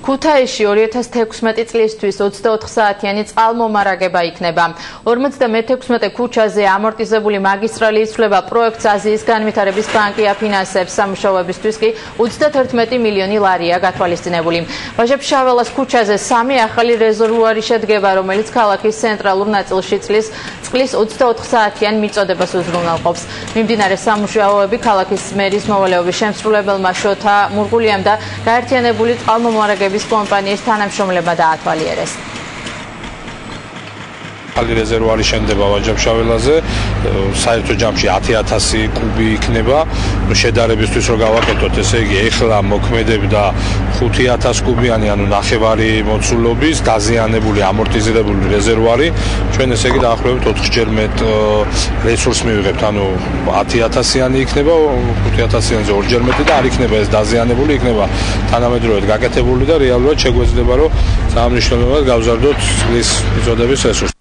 ქუთაისში 2016 წლისთვის 24 საათიანი წყალმომარაგება იქნება. 51-16 ქუჩაზე ამორტიზებული მაგისტრალი იცვლება პროექტს აზიის განვითარების ბანკი აფინანსებს, სამუშაოებისთვის კი 31 მილიონი ლარია გათვალისწინებული. ვაჟა-ფშაველას ქუჩაზე 3 ახალი რეზერვუარი შედგება, რომელიც ქალაქის ცენტრალურ ნაწილში წყლის 24 საათიან მიწოდებას უზრუნველყოფს. მიმდინარე სამუშაოები ქალაქის მერის მოვალეობის შემსრულებელმა შოთა მურღულიამ და გაერთიანებული წყალმომარაგების კომპანიის თანამშრომლებმა დაათვალიერეს. ახალი რეზერვუარი შენდება ვაჟა-ფშაველაზე, საერთო ჯამში 10,000 კუბი იქნება. შედარებისთვის რომ გავაკეთოთ, ესე იგი, ეხლა მოქმედებდა 5,000 კუბიანი, ანუ ნახევარი მოცულობის დაზიანებული ამორტიზირებული რეზერვუარი. ჩვენ ესე იგი დაახლოებით 4-ჯერ მეტ რესურსს მივიღებთ, ანუ 10,000-იანი იქნება, 5,000-იანზე 2-ჯერ მეტი და არ იქნება ეს დაზიანებული, იქნება თანამედროვედ გაკეთებული და რეალურად შეგვეძლება რომ სამნიშნველოდ გავზარდოთ წყლის მიწოდების რესურსს.